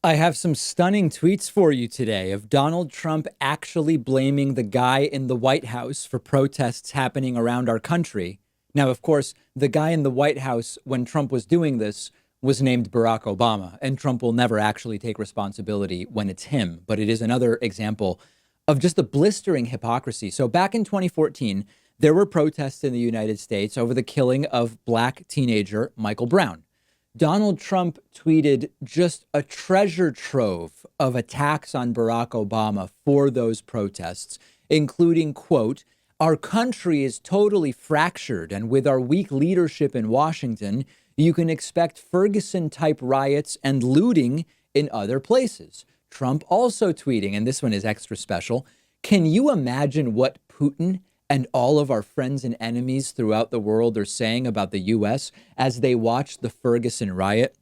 I have some stunning tweets for you today of Donald Trump actually blaming the guy in the White House for protests happening around our country. Now, of course, the guy in the White House when Trump was doing this was named Barack Obama, and Trump will never actually take responsibility when it's him. But it is another example of just the blistering hypocrisy. So back in 2014, there were protests in the United States over the killing of black teenager Michael Brown. Donald Trump tweeted just a treasure trove of attacks on Barack Obama for those protests, including, quote, "Our country is totally fractured, and with our weak leadership in Washington, you can expect Ferguson-type riots and looting in other places." Trump also tweeting, and this one is extra special, "Can you imagine what Putin and all of our friends and enemies throughout the world are saying about the U.S. as they watch the Ferguson riot?"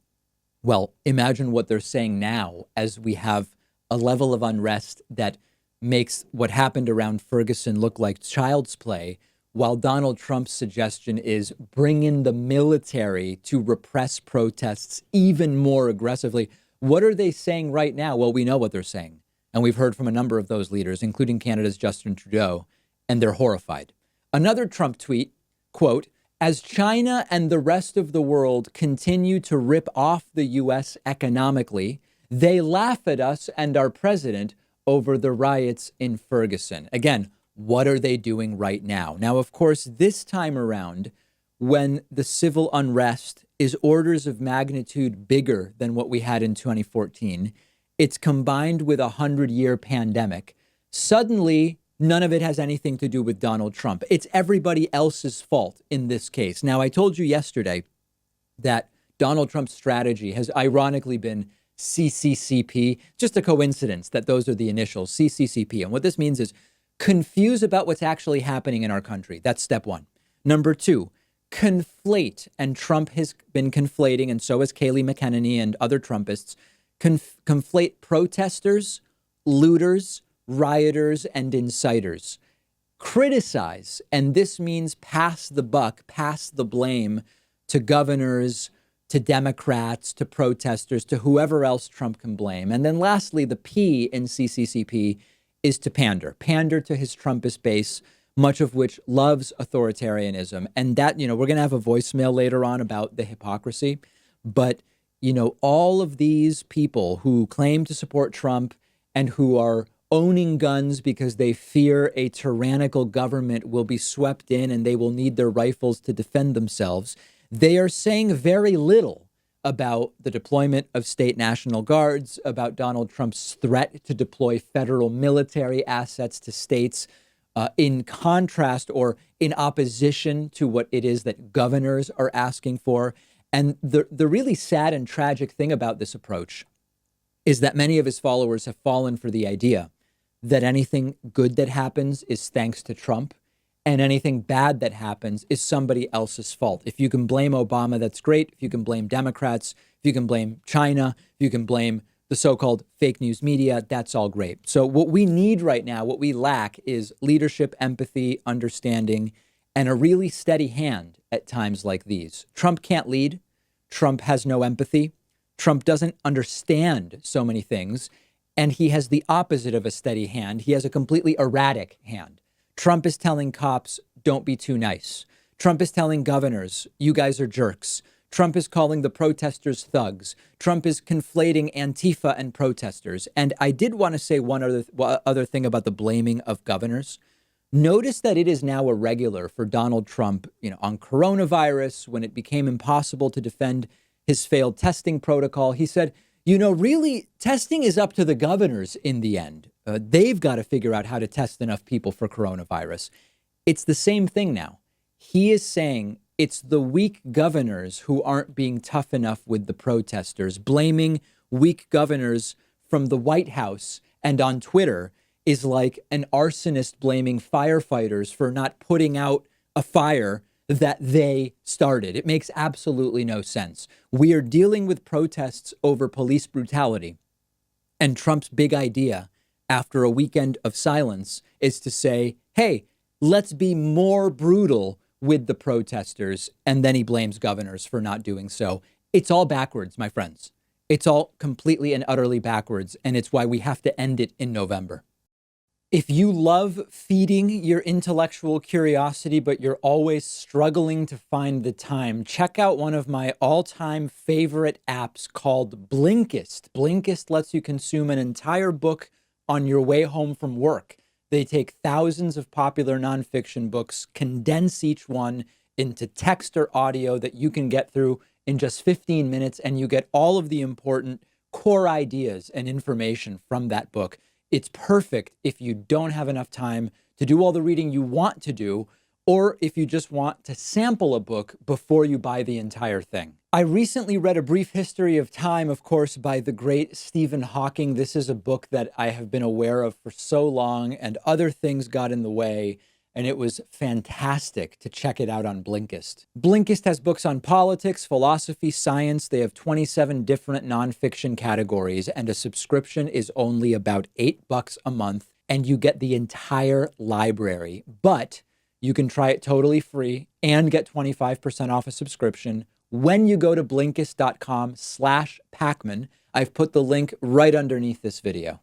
Well, imagine what they're saying now as we have a level of unrest that makes what happened around Ferguson look like child's play, while Donald Trump's suggestion is bring in the military to repress protests even more aggressively. What are they saying right now? Well, we know what they're saying. And we've heard from a number of those leaders, including Canada's Justin Trudeau, and they're horrified. Another Trump tweet, quote, "As China and the rest of the world continue to rip off the U.S. economically, they laugh at us and our president over the riots in Ferguson." Again, what are they doing right now? Now, of course, this time around, when the civil unrest is orders of magnitude bigger than what we had in 2014, it's combined with a 100-year pandemic. Suddenly, none of it has anything to do with Donald Trump. It's everybody else's fault in this case. Now, I told you yesterday that Donald Trump's strategy has ironically been CCCP, just a coincidence that those are the initials, CCCP. And what this means is confuse about what's actually happening in our country. That's step one. Number two, conflate. And Trump has been conflating, and so has Kayleigh McEnany and other Trumpists, conflate protesters, looters, rioters, and inciters. Criticize, and this means pass the buck, pass the blame to governors, to Democrats, to protesters, to whoever else Trump can blame. And then lastly, the P in CCCP is to pander. Pander to his Trumpist base, much of which loves authoritarianism. And that, we're going to have a voicemail later on about the hypocrisy. But, all of these people who claim to support Trump and who are owning guns because they fear a tyrannical government will be swept in and they will need their rifles to defend themselves, they are saying very little about the deployment of state national guards, about Donald Trump's threat to deploy federal military assets to states, in contrast or in opposition to what it is that governors are asking for. And the really sad and tragic thing about this approach is that many of his followers have fallen for the idea that anything good that happens is thanks to Trump, and anything bad that happens is somebody else's fault. If you can blame Obama, that's great. If you can blame Democrats, if you can blame China, if you can blame the so-called fake news media, that's all great. So what we need right now, what we lack is leadership, empathy, understanding, and a really steady hand at times like these. Trump can't lead. Trump has no empathy. Trump doesn't understand so many things. And he has the opposite of a steady hand. He has a completely erratic hand. Trump is telling cops, don't be too nice. Trump is telling governors, you guys are jerks. Trump is calling the protesters thugs. Trump is conflating Antifa and protesters. And I did want to say one other thing about the blaming of governors. Notice that it is now a regular for Donald Trump, on coronavirus, when it became impossible to defend his failed testing protocol. He said, really, testing is up to the governors in the end. They've got to figure out how to test enough people for coronavirus. It's the same thing now. He is saying it's the weak governors who aren't being tough enough with the protesters. Blaming weak governors from the White House and on Twitter is like an arsonist blaming firefighters for not putting out a fire that they started. It makes absolutely no sense. We are dealing with protests over police brutality. And Trump's big idea after a weekend of silence is to say, hey, let's be more brutal with the protesters. And then he blames governors for not doing so. It's all backwards, my friends. It's all completely and utterly backwards, and it's why we have to end it in November. If you love feeding your intellectual curiosity, but you're always struggling to find the time, check out one of my all-time favorite apps called Blinkist. Blinkist lets you consume an entire book on your way home from work. They take thousands of popular nonfiction books, condense each one into text or audio that you can get through in just 15 minutes, and you get all of the important core ideas and information from that book. It's perfect if you don't have enough time to do all the reading you want to do, or if you just want to sample a book before you buy the entire thing. I recently read A Brief History of Time, of course, by the great Stephen Hawking. This is a book that I have been aware of for so long, and other things got in the way, and it was fantastic to check it out on Blinkist. Blinkist has books on politics, philosophy, science. They have 27 different nonfiction categories, and a subscription is only about $8 a month, and you get the entire library. But you can try it totally free and get 25% off a subscription when you go to Blinkist.com/Pakman. I've put the link right underneath this video.